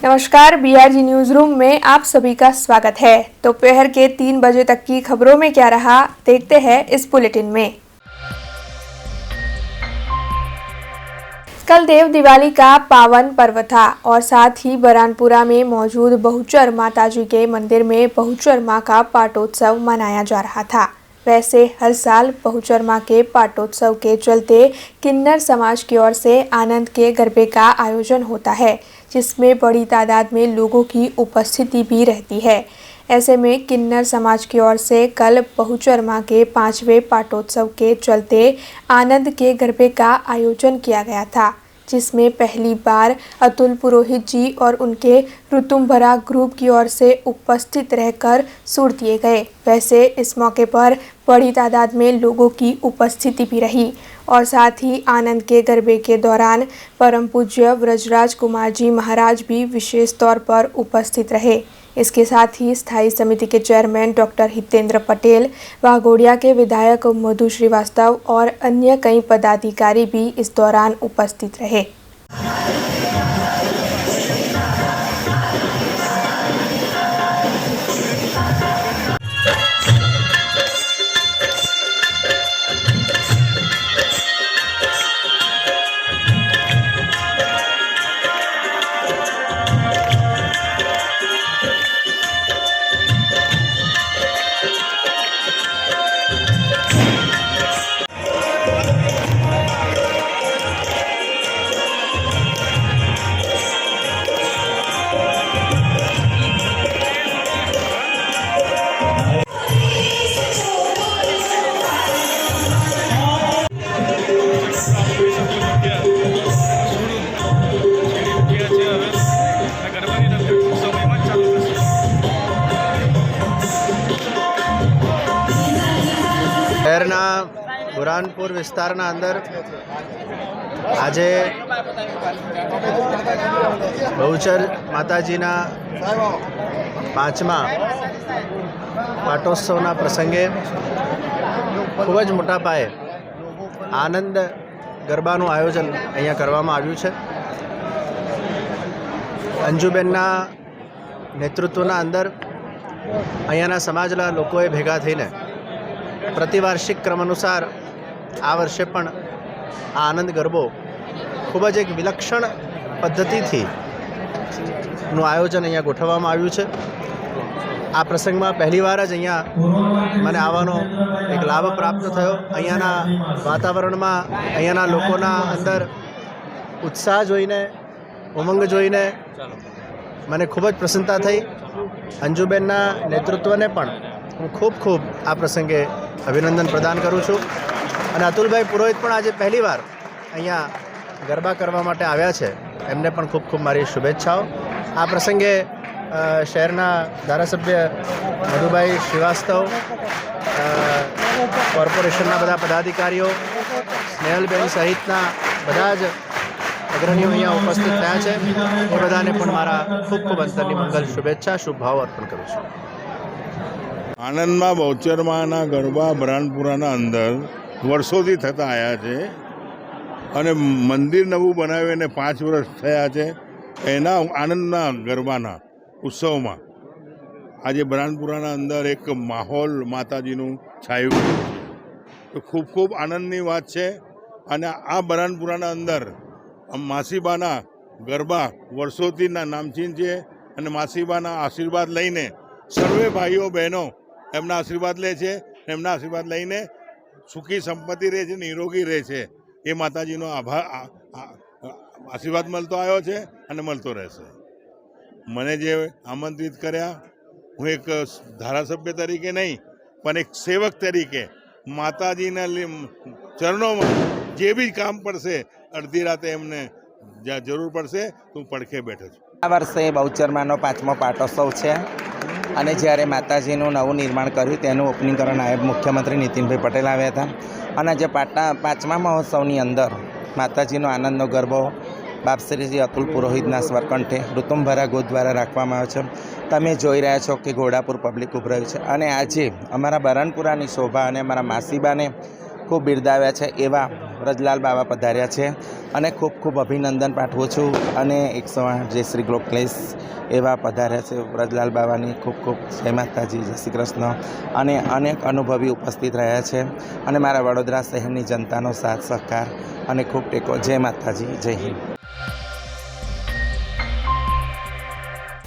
नमस्कार, BRG news room में आप सभी का स्वागत है। दोपहर के 3 बजे तक की खबरों में क्या रहा, देखते हैं इस बुलेटिन में। कल देव दिवाली का पावन पर्व था और साथ ही बरानपुरा में मौजूद बहुचर माताजी के मंदिर में बहुचर मां का पाटोत्सव मनाया जा रहा था। वैसे हर साल बहुचर मां के पाटोत्सव के चलते किन्नर समाज की ओर से आनंद के गरबे का आयोजन होता है, जिसमें बड़ी तादाद में लोगों की उपस्थिति भी रहती है। ऐसे में किन्नर समाज की ओर से कल बहुचर मां के 5वें पाटोत्सव के चलते आनंद के गरबे का आयोजन किया गया था, जिसमें पहली बार अतुल पुरोहित जी और उनके ऋतुम्भरा ग्रुप की ओर से उपस्थित रहकर सुर दिए गए। वैसे इस मौके पर बड़ी तादाद में लोगों की उपस्थिति भी रही और साथ ही आनंद के गरबे के दौरान परम पूज्य व्रजराज कुमार जी महाराज भी विशेष तौर पर उपस्थित रहे। इसके साथ ही स्थायी समिति के चेयरमैन डॉक्टर हितेंद्र पटेल, वाघोडिया के विधायक मधु श्रीवास्तव और अन्य कई पदाधिकारी भी इस दौरान उपस्थित रहे। શહેરના બુરાનપુર વિસ્તારના અંદર આજે બહુચર માતાજીના 5મા પાટોત્સવના પ્રસંગે ખૂબ જ મોટા પાયે આનંદ ગરબાનું આયોજન અહીંયા કરવામાં આવ્યું છે। અંજુબેનના નેતૃત્વના અંદર અહીંયાના સમાજના લોકોએ ભેગા થઈને प्रतिवार्षिक क्रम अनुसार आ वर्षे पण आनंद गरबो खूब ज एक विलक्षण पद्धति थी आयोजन अहींया गोठववामां आव्युं छे। आ प्रसंग में पहली बार ज अहींया मने आववानो एक लाभ प्राप्त थयो। अहींयाना वातावरण में अहींयाना लोकोना अंदर उत्साह जोईने, उमंग जोईने मने खूब ज प्रसन्नता थई। अंजुबेनना नेतृत्वने पण हूँ खूब खूब आ प्रसंगे अभिनंदन प्रदान करूँ छूँ। और अतुलभाई पुरोहित पण आज पहली बार अहींया गरबा करवा माटे आव्या छे, एमने पण खूब खूब मारी शुभेच्छाओं। आ प्रसंगे शहरना धारासभ्य मधुभाई श्रीवास्तव, कॉर्पोरेशनना बधा पदाधिकारीओ, स्नेहलबेन सहितना बधा ज अग्रणीओ अहींया उपस्थित थया छे। ए बधाने पण मारा खूब खूब अंतरनी मंगल शुभेच्छा, शुभ भाव अर्पण करूँ छूँ। आनंद में बहुचर माना गरबा बरानपुराना अंदर वर्षोथी थता आया छे अने मंदिर नवुं बनावीने 5 वर्ष थया छे। एना आनंदना गरबाना उत्सव में आज बरानपुराना अंदर एक माहौल माताजीनुं छायुं गयुं छे, तो खूब खूब आनंदनी वात छे। अने आ बरानपुराना अंदर मासीबाना गरबा वर्षोथी नामचीन छे अने मासीबाना आशीर्वाद लईने सर्वे भाईओ बहनों एमना आशीर्वाद ले छे। एमना आशीर्वाद लईने सुखी संपत्ति रहे छे, निरोगी रहे छे। ए माताजीनो आभार आशीर्वाद मळतो आव्यो छे अने मळतो रहेशे। मने जे आमंत्रित कर्या, हूँ एक धारासभ्य तरीके नहीं पण एक सेवक तरीके माताजीना चरणों में जे भी काम पड़शे अर्धी राते एमने ज्यां जरूर पड़शे तो પડખે બેઠો છું। આ વર્ષે બહુચરમાનો 5મો પાટોત્સવ છે અને જ્યારે માતાજીનું નવું નિર્માણ કર્યું તેનું ઓપનિંગ કરવા નાયબ મુખ્યમંત્રી નીતિનભાઈ પટેલ આવ્યા હતા અને જે 5મા મહોત્સવની અંદર માતાજીનો આનંદનો ગરબો બાપશ્રીજી અતુલ પુરોહિતના સ્વરકંઠે ઋતુમ્ભરા ગોત દ્વારા રાખવામાં આવ્યો છે। તમે જોઈ રહ્યા છો કે ઘોડાપુર પબ્લિક ઉભરાયું છે અને આજે અમારા બરાનપુરાની શોભા અને અમારા માસીબાને ખૂબ બિરદાવ્યા છે એવા વ્રજલાલ બાવા પધાર્યા છે અને ખૂબ ખૂબ અભિનંદન પાઠવું છું અને 108 જય શ્રી ગ્લોકલેશ એવા પધાર્યા છે વ્રજલાલ બાવાની ખૂબ ખૂબ જય માતાજી, જય શ્રી કૃષ્ણ અને અનેક અનુભવી ઉપસ્થિત રહ્યા છે અને મારા વડોદરા શહેરની જનતાનો સાથ સહકાર અને ખૂબ ટેકો। જય માતાજી, જય હિન્દ।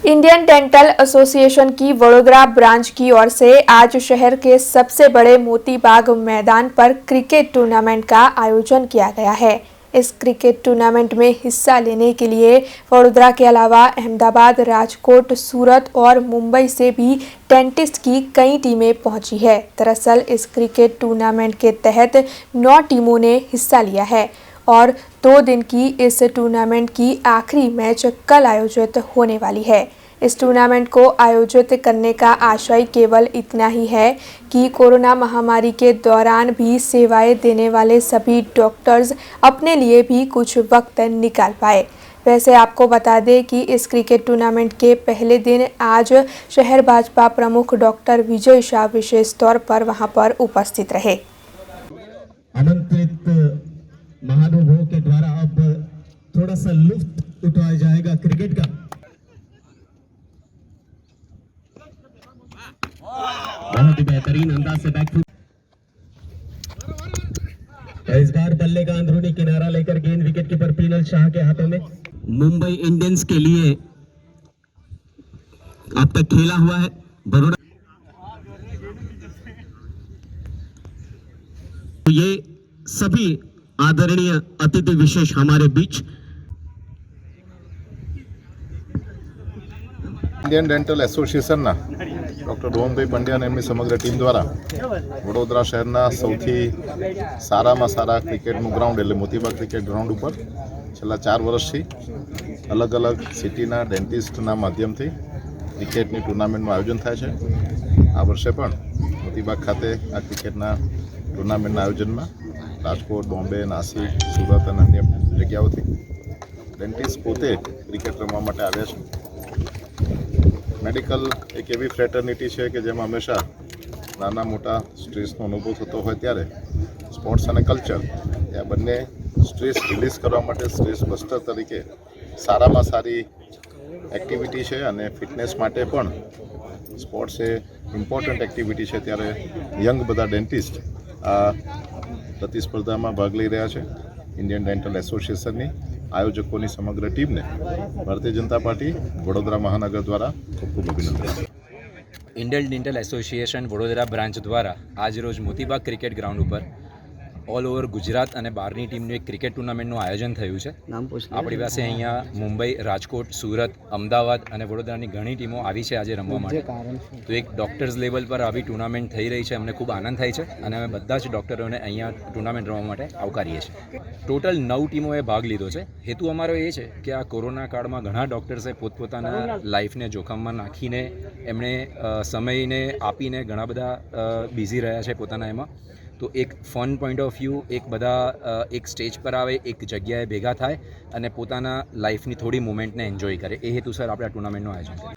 इंडियन डेंटल एसोसिएशन की वडोदरा ब्रांच की ओर से आज शहर के सबसे बड़े मोती बाग मैदान पर क्रिकेट टूर्नामेंट का आयोजन किया गया है। इस क्रिकेट टूर्नामेंट में हिस्सा लेने के लिए वडोदरा के अलावा अहमदाबाद, राजकोट, सूरत और मुंबई से भी डेंटिस्ट की कई टीमें पहुंची है। दरअसल इस क्रिकेट टूर्नामेंट के तहत 9 टीमों ने हिस्सा लिया है और 2 दिन की इस टूर्नामेंट की आखिरी मैच कल आयोजित होने वाली है। इस टूर्नामेंट को आयोजित करने का आशय केवल इतना ही है कि कोरोना महामारी के दौरान भी सेवाएं देने वाले सभी डॉक्टर्स अपने लिए भी कुछ वक्त निकाल पाए। वैसे आपको बता दें कि इस क्रिकेट टूर्नामेंट के पहले दिन आज शहर भाजपा प्रमुख डॉक्टर विजय शाह विशेष तौर पर वहां पर उपस्थित रहे। आमंत्रित महानुभावों के द्वारा अब थोड़ा सा लुत्फ उठाया जाएगा क्रिकेट का। बहुत ही बेहतरीन अंदाज से बैक फुट। इस बार बल्ले का अंदरूनी किनारा लेकर गेंद विकेट कीपर पीनल शाह के हाथों में। मुंबई इंडियंस के लिए अब तक खेला हुआ है बड़ोड़ा। ये सभी आदरणीय अतिथि विशेष हमारे बीच। इंडियन डेंटल एसोसिएशनના ડૉક્ટર રોહનભાઈ પંડ્યા અને એમની સમગ્ર ટીમ દ્વારા વડોદરા શહેરના સૌથી સારામાં સારા ક્રિકેટનું ગ્રાઉન્ડ એટલે મોતીબાગ ક્રિકેટ ગ્રાઉન્ડ ઉપર છેલ્લા 4 વર્ષથી અલગ અલગ સિટીના ડેન્ટિસ્ટના માધ્યમથી ક્રિકેટની ટુર્નામેન્ટનું આયોજન થાય છે। આ વર્ષે પણ મોતીબાગ ખાતે આ ક્રિકેટના ટુર્નામેન્ટના આયોજનમાં રાજકોટ, બોમ્બે, નાસિક, સુરત અને અન્ય જગ્યાઓથી ડેન્ટિસ્ટ પોતે ક્રિકેટ રમવા માટે આવ્યા છે। મેડિકલ એક એવી ફ્રેટર્નિટી છે કે જેમાં હંમેશા નાના મોટા સ્ટ્રેસનો અનુભવ થતો હોય ત્યારે સ્પોર્ટ્સ અને કલ્ચર એ બંને સ્ટ્રેસ રિલીઝ કરવા માટે સ્ટ્રેસ બસ્ટર તરીકે સારામાં સારી એક્ટિવિટી છે અને ફિટનેસ માટે પણ સ્પોર્ટ્સ એ ઇમ્પોર્ટન્ટ એક્ટિવિટી છે। ત્યારે યંગ બધા ડેન્ટિસ્ટ આ પ્રતિસ્પર્ધામાં ભાગ લઈ રહ્યા છે। ઇન્ડિયન ડેન્ટલ એસોસિએશનની આયોજકોની સમગ્ર ટીમને ભારતીય જનતા પાર્ટી વડોદરા મહાનગર દ્વારા ખૂબ ખૂબ અભિનંદન। Indian dental association Vadodara branch द्वारा आज रोज मोतीबाग क्रिकेट ग्राउंड पर ऑल ओवर गुजरात और बारनी टीमનું एक क्रिकेट टूर्नामेंटનું आयोजन થયું છે। આપણી પાસે અહીંયા મુંબઈ, રાજકોટ, સુરત, અમદાવાદ અને વડોદરાની ઘણી ટીમો આવી છે આજે રમવા માટે। તો એક ડોક્ટર્સ લેવલ પર આવી ટુર્નામેન્ટ થઈ રહી છે, અમને ખૂબ આનંદ થાય છે અને અમે બધા જ ડોક્ટરોને અહીંયા ટુર્નામેન્ટ રમવા માટે આવકારીએ છીએ। ટોટલ 9 ટીમોએ ભાગ લીધો છે। હેતુ અમારો એ છે કે આ કોરોના કાળમાં ઘણા ડોક્ટર્સે પોતપોતાના લાઈફને જોખમમાં નાખીને એમણે સમયને આપીને ઘણા બધા બિઝી રહ્યા છે પોતાના એમાં। तो एक फन पॉइंट ऑफ व्यू एक बधा एक स्टेज पर आवे, एक जग्याए भेगा थाय अने पोताना लाइफनी थोड़ी मोमेंटने एन्जॉय करे। ए हेतुसर आपणे आ टूर्नामेंटनुं आयोजन कर्युं।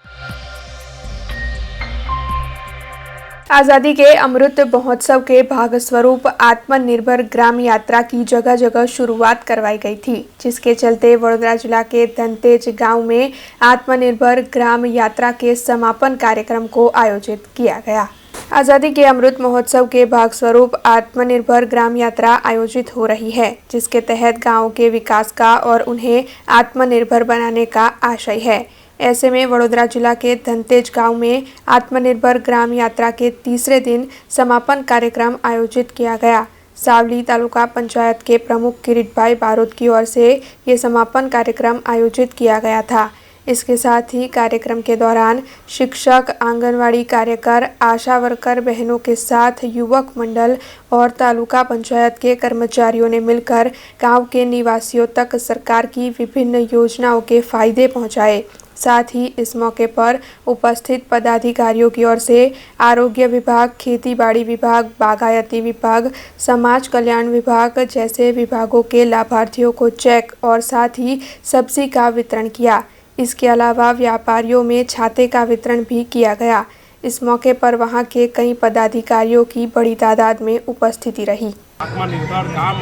आज़ादी के अमृत महोत्सव के भाग स्वरूप आत्मनिर्भर ग्राम यात्रा की जगह जगह शुरुआत करवाई गई थी, जिसके चलते वडोदरा जिला के धनतेज गांव में आत्मनिर्भर ग्राम यात्रा के समापन कार्यक्रम को आयोजित किया गया। आज़ादी के अमृत महोत्सव के भाग स्वरूप आत्मनिर्भर ग्राम यात्रा आयोजित हो रही है, जिसके तहत गांव के विकास का और उन्हें आत्मनिर्भर बनाने का आशय है। ऐसे में वडोदरा जिला के धनतेज गांव में आत्मनिर्भर ग्राम यात्रा के तीसरे दिन समापन कार्यक्रम आयोजित किया गया। सावली तालुका पंचायत के प्रमुख किरीटभाई बारोद की ओर से ये समापन कार्यक्रम आयोजित किया गया था। इसके साथ ही कार्यक्रम के दौरान शिक्षक, आंगनवाड़ी कार्यकर, आशा वर्कर बहनों के साथ युवक मंडल और तालुका पंचायत के कर्मचारियों ने मिलकर गांव के निवासियों तक सरकार की विभिन्न योजनाओं के फायदे पहुंचाए। साथ ही इस मौके पर उपस्थित पदाधिकारियों की ओर से आरोग्य विभाग, खेतीबाड़ी विभाग, बागायती विभाग, समाज कल्याण विभाग जैसे विभागों के लाभार्थियों को चेक और साथ ही सब्जी का वितरण किया। इसके अलावा व्यापारियों में छाते का वितरण भी किया गया। इस मौके पर वहां के कई पदाधिकारियों की बड़ी तादाद में उपस्थिति रही। आत्मनिर्भर गाम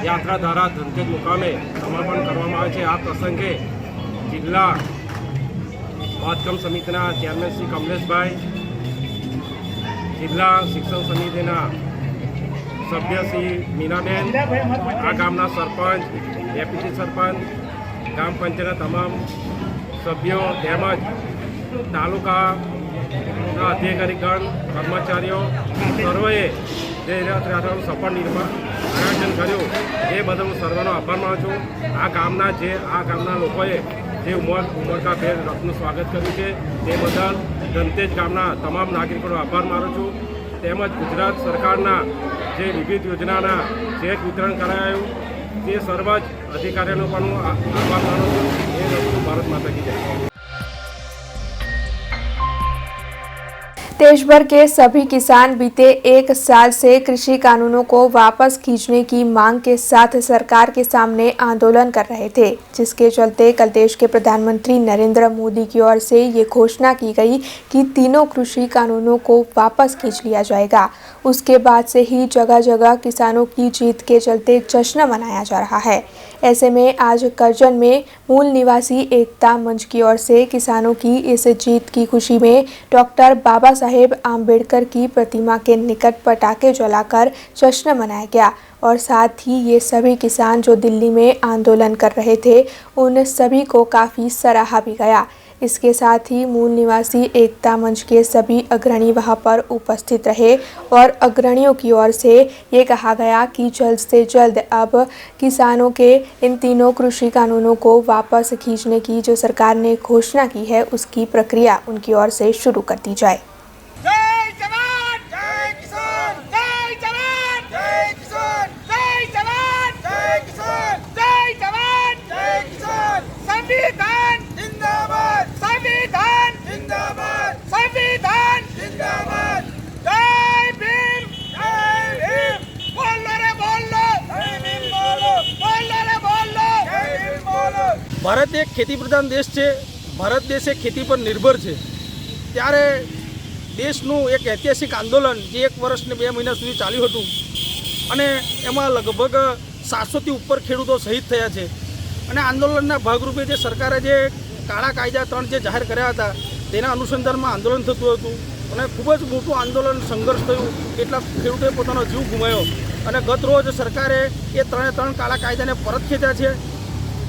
યાત્રાધારા ધનતેજ મુકામે સમર્પણ કરવામાં આવે છે। આ પ્રસંગે જિલ્લા બાંધકામ સમિતિના ચેરમેન શ્રી કમલેશભાઈ, જિલ્લા શિક્ષણ સમિતિના સભ્ય શ્રી મીનાબેન, આ ગામના સરપંચ, ડેપ્યુટી સરપંચ, ગ્રામ પંચાયતના તમામ સભ્યો તેમજ તાલુકાના અધિકારીગણ, કર્મચારીઓ સર્વેએ જે રથયાત્રાનું સફળ આયોજન કર્યું એ બદલ હું સર્વેનો આભાર માનું છું। આ ગામના લોકોએ જે ઉમળકાભેર રથનું સ્વાગત કર્યું છે તે બદલ ધનતેજ ગામના તમામ નાગરિકોનો આભાર માનું છું। તેમજ ગુજરાત સરકારના જે વિવિધ યોજનાના ચેક વિતરણ કરાયું તે સર્વ જ અધિકારીઓનો પણ હું આભાર માનું છું। એ વસ્તુ ભારત માતા કી જય। देश भर के सभी किसान बीते एक साल से कृषि कानूनों को वापस खींचने की मांग के साथ सरकार के सामने आंदोलन कर रहे थे, जिसके चलते कल देश के प्रधानमंत्री नरेंद्र मोदी की ओर से ये घोषणा की गई कि तीनों कृषि कानूनों को वापस खींच लिया जाएगा। उसके बाद से ही जगह जगह किसानों की जीत के चलते जश्न मनाया जा रहा है। ऐसे में आज करजन में मूल निवासी एकता मंच की ओर से किसानों की इस जीत की खुशी में डॉक्टर बाबा साहेब आम्बेडकर की प्रतिमा के निकट पटाखे जलाकर जश्न मनाया गया और साथ ही ये सभी किसान जो दिल्ली में आंदोलन कर रहे थे उन सभी को काफ़ी सराहा भी गया। इसके साथ ही मूल निवासी एकता मंच के सभी अग्रणी वहां पर उपस्थित रहे और अग्रणियों की ओर से ये कहा गया कि जल्द से जल्द अब किसानों के इन तीनों कृषि कानूनों को वापस खींचने की जो सरकार ने घोषणा की है उसकी प्रक्रिया उनकी ओर से शुरू कर दी जाए। जय जवान, जय किसान, जय जवान, जय किसान, जय जवान, जय किसान, जय जवान, जय किसान। संविधान जिंदाबाद, संविधान जिंदाबाद, संविधान जिंदाबाद। जय भीम, जय भीम। बोलो रे बोलो, जय भीम बोलो, बोलो रे बोलो, जय भीम बोलो। भारत एक खेती प्रधान देश है। भारत देश एक खेती पर निर्भर है। त्यारे देशનું એક ઐતિહાસિક આંદોલન જે 1 વર્ષ ને 2 મહિના સુધી ચાલ્યું હતું અને એમાં લગભગ 700થી ઉપર ખેડૂતો શહીદ થયા છે અને આંદોલનના ભાગરૂપે જે સરકારે જે કાળા કાયદા 3 જે જાહેર કર્યા હતા તેના અનુસંધાનમાં આંદોલન થતું હતું અને ખૂબ જ મોટું આંદોલન સંઘર્ષ થયું। કેટલાક ખેડૂતોએ પોતાનો જીવ ગુમાવ્યો અને ગત રોજ સરકારે એ 3 કાળા કાયદાને પરત ખેંચ્યા છે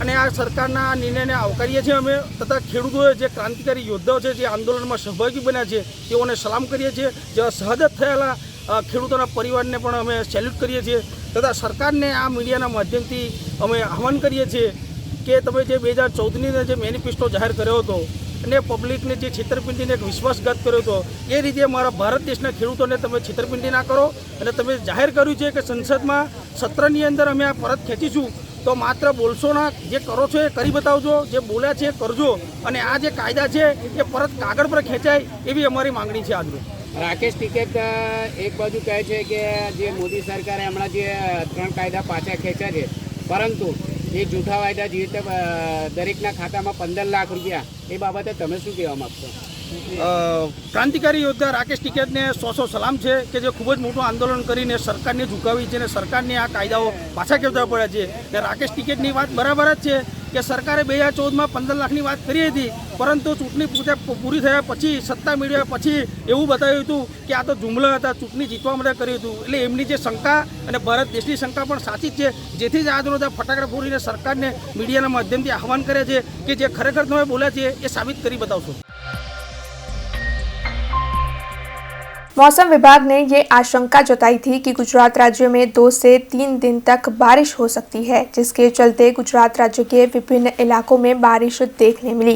અને આ સરકારના નિર્ણયને આવકારીએ છીએ અમે તથા ખેડૂતોએ જે ક્રાંતિકારી યોદ્ધાઓ છે જે આંદોલનમાં સહભાગી બન્યા છે તેઓને સલામ કરીએ છીએ। જે શહાદત થયેલા ખેડૂતોના પરિવારને પણ અમે સેલ્યુટ કરીએ છીએ તથા સરકારને આ મીડિયાના માધ્યમથી અમે આહ્વાન કરીએ છીએ કે તમે જે 2014ની જે મેનિફેસ્ટો જાહેર કર્યો હતો અને પબ્લિકને જે છેતરપિંડીને એક વિશ્વાસઘાત કર્યો હતો એ રીતે અમારા ભારત દેશના ખેડૂતોને તમે છેતરપિંડી ના કરો અને તમે જાહેર કર્યું છે કે સંસદમાં સત્રની અંદર અમે આ પરત ખેંચીશું તો માત્ર બોલશો ના, જે કરો છો એ કરી બતાવજો, જે બોલ્યા છે એ કરજો અને આ જે કાયદા છે એ પરત કાગળ પર ખેંચાય એવી અમારી માંગણી છે આજનો। રાકેશ ટિકેત એક બાજુ કહે છે કે જે મોદી સરકારે હમણાં જે 3 કાયદા પાછા ખેંચ્યા છે પરંતુ એ જૂઠા વાયદા જે રીતે દરેકના ખાતામાં 15 લાખ રૂપિયા એ બાબતે તમે શું કહેવા માગશો? ક્રાંતિકારી યોદ્ધા રાકેશ ટિકેતને 100 સલામ છે કે જે ખૂબ જ મોટું આંદોલન કરીને સરકારને ઝુકાવી છે અને સરકારને આ કાયદાઓ પાછા ખેંચવા પડ્યા છે। ને રાકેશ ટિકેટની વાત બરાબર જ છે કે સરકારે 2014માં 15 લાખની વાત કરી હતી પરંતુ ચૂંટણી પૂરી થયા પછી સત્તા મેળવ્યા પછી એવું બતાવ્યું હતું કે આ તો જુમલા હતા, ચૂંટણી જીતવા માટે કર્યું હતું। એટલે એમની જે શંકા અને ભારત દેશની શંકા પણ સાચી જ છે। જેથી જ આજરોજ આ ફટાકડા ફોડીને સરકારને મીડિયાના માધ્યમથી આહ્વાન કરે છે કે જે ખરેખર તમે બોલ્યા છે એ સાબિત કરી બતાવશો। मौसम विभाग ने ये आशंका जताई थी कि गुजरात राज्य में 2 से 3 दिन तक बारिश हो सकती है, जिसके चलते गुजरात राज्य के विभिन्न इलाकों में बारिश देखने मिली।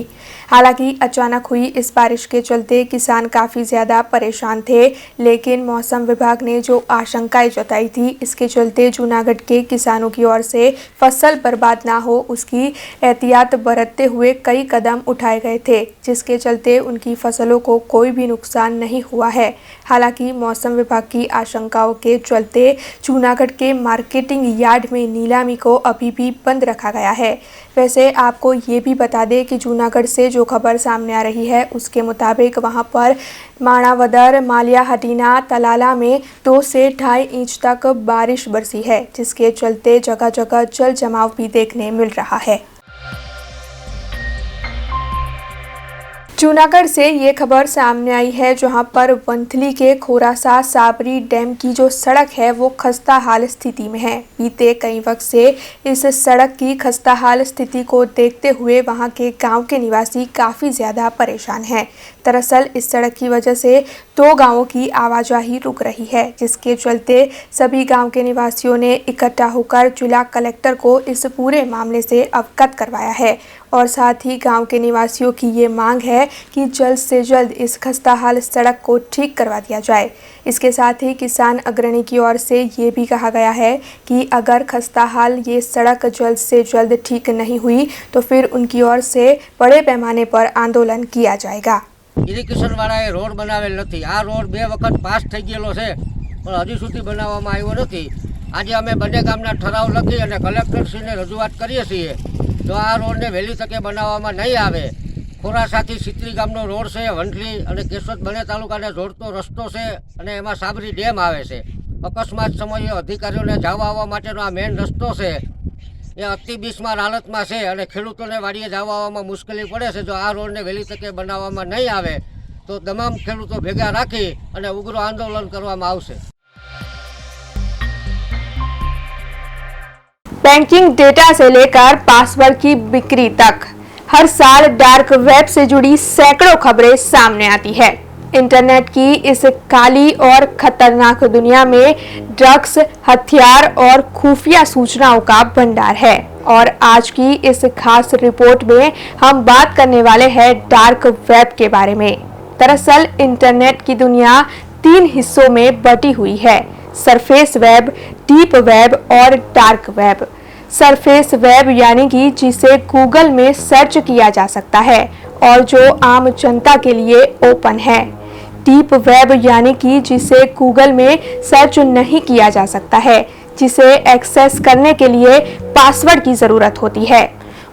हालांकि अचानक हुई इस बारिश के चलते किसान काफ़ी ज़्यादा परेशान थे, लेकिन मौसम विभाग ने जो आशंकाएं जताई थी इसके चलते जूनागढ़ के किसानों की ओर से फसल बर्बाद ना हो उसकी एहतियात बरतते हुए कई कदम उठाए गए थे, जिसके चलते उनकी फसलों को कोई भी नुकसान नहीं हुआ है। हालांकि मौसम विभाग की आशंकाओं के चलते जूनागढ़ के मार्केटिंग यार्ड में नीलामी को अभी भी बंद रखा गया है। वैसे आपको ये भी बता दें कि जूनागढ़ से जो खबर सामने आ रही है उसके मुताबिक वहां पर माणावदर, मालिया हटीना, तलाला में 2 से 2.5 इंच तक बारिश बरसी है, जिसके चलते जगह जगह जल जमाव भी देखने मिल रहा है। जूनागढ़ से ये खबर सामने आई है जहां पर वंथली के खोरासा साबरी डैम की जो सड़क है वो खस्ता हाल स्थिति में है। बीते कई वक्त से इस सड़क की खस्ता हाल स्थिति को देखते हुए वहां के गांव के निवासी काफ़ी ज़्यादा परेशान हैं। दरअसल इस सड़क की वजह से 2 गांवों की आवाजाही रुक रही है, जिसके चलते सभी गांव के निवासियों ने इकट्ठा होकर जिला कलेक्टर को इस पूरे मामले से अवगत करवाया है और साथ ही गांव के निवासियों की ये मांग है कि जल्द से जल्द इस खस्ताहाल सड़क को ठीक करवा दिया जाए। इसके साथ ही किसान अग्रणी की ओर से ये भी कहा गया है कि अगर खस्ताहाल ये सड़क जल्द से जल्द ठीक नहीं हुई तो फिर उनकी ओर से बड़े पैमाने पर आंदोलन किया जाएगा। इरिगेशन वाળાએ રોડ બનાવેલ નથી। આ રોડ 2 વખત પાસ થઈ ગયેલો છે પણ હજી સુધી બનાવવામાં આવ્યો નથી। આજે અમે બંને ગામના ઠરાવ લખી અને કલેક્ટરશ્રીને રજૂઆત કરીએ છીએ તો આ રોડને વહેલી તકે બનાવવામાં નહીં આવે। ખોરાસાથી સિત્રી ગામનો રોડ છે, વંથલી અને કેશોદ બંને તાલુકાને જોડતો રસ્તો છે અને એમાં સાબરી ડેમ આવે છે। અકસ્માત સમયે અધિકારીઓને જવા આવવા માટેનો આ મેઇન રસ્તો છે એ અતિ બિસ્માર હાલતમાં છે અને ખેડૂતોને વાડીએ જવા આવવામાં મુશ્કેલી પડે છે। જો આ રોડને વહેલી તકે બનાવવામાં નહીં આવે તો તમામ ખેડૂતો ભેગા રાખી અને ઉગ્ર આંદોલન કરવામાં આવશે। बैंकिंग डेटा से लेकर पासवर्ड की बिक्री तक हर साल डार्क वेब से जुड़ी सैकड़ों खबरें सामने आती है। इंटरनेट की इस काली और खतरनाक दुनिया में ड्रग्स, हथियार और खुफिया सूचनाओं का भंडार है और आज की इस खास रिपोर्ट में हम बात करने वाले हैं डार्क वेब के बारे में। दरअसल इंटरनेट की दुनिया 3 हिस्सों में बटी हुई है: सरफेस वेब, डीप वेब और डार्क वेब। सरफेस वेब यानी कि जिसे गूगल में सर्च किया जा सकता है और जो आम जनता के लिए ओपन है। डीप वेब यानी कि जिसे गूगल में सर्च नहीं किया जा सकता है, जिसे एक्सेस करने के लिए पासवर्ड की ज़रूरत होती है।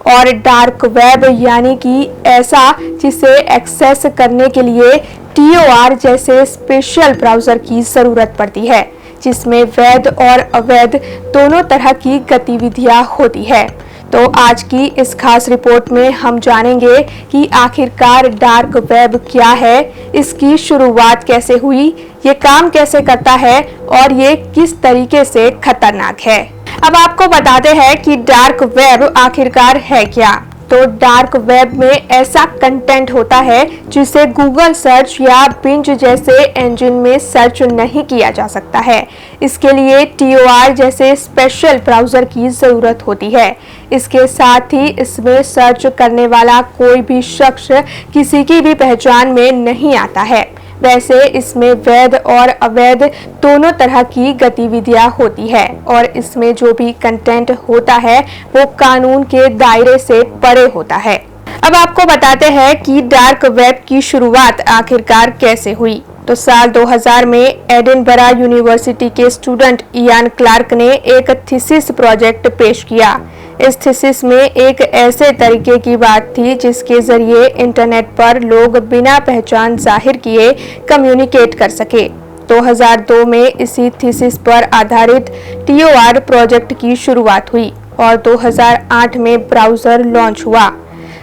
और डार्क वेब यानी कि ऐसा जिसे एक्सेस करने के लिए TOR जैसे स्पेशल ब्राउज़र की ज़रूरत पड़ती है, जिसमें वैध और अवैध दोनों तरह की गतिविधियां होती है। तो आज की इस खास रिपोर्ट में हम जानेंगे कि आखिरकार डार्क वेब क्या है, इसकी शुरुआत कैसे हुई, ये काम कैसे करता है और ये किस तरीके से खतरनाक है। अब आपको बताते हैं कि डार्क वेब आखिरकार है क्या। तो डार्क वेब में ऐसा कंटेंट होता है जिसे गूगल सर्च या बिंज जैसे इंजन में सर्च नहीं किया जा सकता है। इसके लिए TOR जैसे स्पेशल ब्राउज़र की ज़रूरत होती है। इसके साथ ही इसमें सर्च करने वाला कोई भी शख्स किसी की भी पहचान में नहीं आता है। वैसे इसमें वैध और अवैध दोनों तरह की गतिविधियां होती है और इसमें जो भी कंटेंट होता है वो कानून के दायरे से परे होता है। अब आपको बताते हैं कि डार्क वेब की शुरुआत आखिरकार कैसे हुई। तो साल 2000 में एडिनबरा यूनिवर्सिटी के स्टूडेंट इयान क्लार्क ने एक थीसिस प्रोजेक्ट पेश किया। इस थीसिस में एक ऐसे तरीके की बात थी जिसके जरिए इंटरनेट पर लोग बिना पहचान जाहिर किए कम्युनिकेट कर सके। 2002 में इसी थीसिस पर आधारित TOR प्रोजेक्ट की शुरुआत हुई और 2008 में ब्राउज़र लॉन्च हुआ।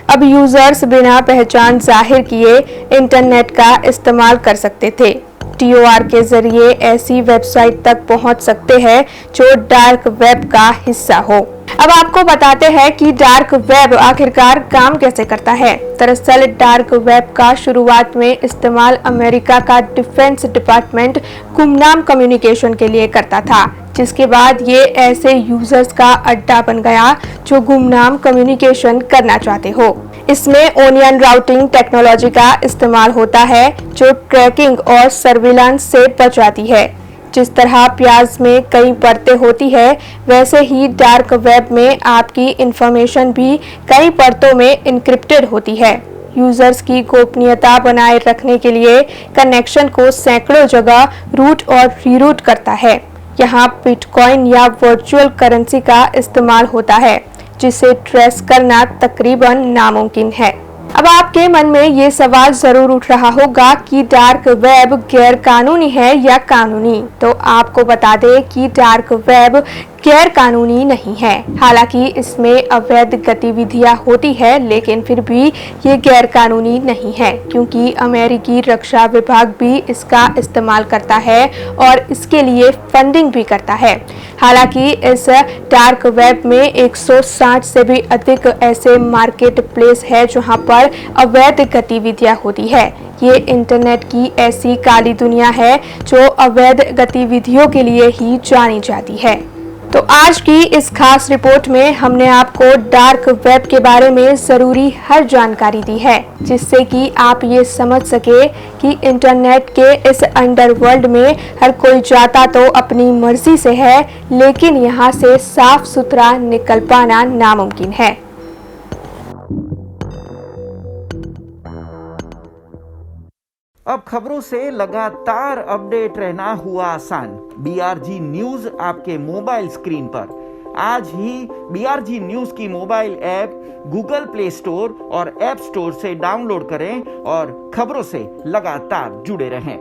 अब यूजर्स बिना पहचान जाहिर किए इंटरनेट का इस्तेमाल कर सकते थे। TOR के जरिए ऐसी वेबसाइट तक पहुंच सकते हैं जो डार्क वेब का हिस्सा हो। अब आपको बताते हैं कि डार्क वेब आखिरकार काम कैसे करता है। दरअसल डार्क वेब का शुरुआत में इस्तेमाल अमेरिका का डिफेंस डिपार्टमेंट गुमनाम कम्युनिकेशन के लिए करता था, जिसके बाद ये ऐसे यूजर्स का अड्डा बन गया जो गुमनाम कम्युनिकेशन करना चाहते हो। इसमें ओनियन राउटिंग टेक्नोलॉजी का इस्तेमाल होता है जो ट्रैकिंग और सर्विलांस से बचाती है। जिस तरह प्याज में कई परतें होती है, वैसे ही डार्क वेब में आपकी इंफॉर्मेशन भी कई परतों में इनक्रिप्टेड होती है। यूजर्स की गोपनीयता बनाए रखने के लिए कनेक्शन को सैकड़ों जगह रूट और रीरूट करता है। यहाँ बिटकॉइन या वर्चुअल करेंसी का इस्तेमाल होता है, जिसे ट्रेस करना तकरीबन नामुमकिन है। अब आपके मन में ये सवाल जरूर उठ रहा होगा कि डार्क वेब गैर कानूनी है या कानूनी। तो आपको बता दें कि डार्क वेब गैर कानूनी नहीं है। हालांकि इसमें अवैध गतिविधियां होती है, लेकिन फिर भी ये गैर कानूनी नहीं है, क्योंकि अमेरिकी रक्षा विभाग भी इसका इस्तेमाल करता है और इसके लिए फंडिंग भी करता है। हालांकि इस डार्क वेब में 160 से भी अधिक ऐसे मार्केट प्लेस है जहां पर अवैध गतिविधियां होती है। ये इंटरनेट की ऐसी काली दुनिया है जो अवैध गतिविधियों के लिए ही जानी जाती है। तो आज की इस खास रिपोर्ट में हमने आपको डार्क वेब के बारे में जरूरी हर जानकारी दी है, जिससे कि आप ये समझ सके कि इंटरनेट के इस अंडरवर्ल्ड में हर कोई जाता तो अपनी मर्जी से है, लेकिन यहाँ से साफ सुथरा निकल पाना नामुमकिन है। अब खबरों से लगातार अपडेट रहना हुआ आसान। BRG न्यूज आपके मोबाइल स्क्रीन पर। आज ही BRG न्यूज की mobile app Google play store और ऐप स्टोर से डाउनलोड करें और खबरों से लगातार जुड़े रहें।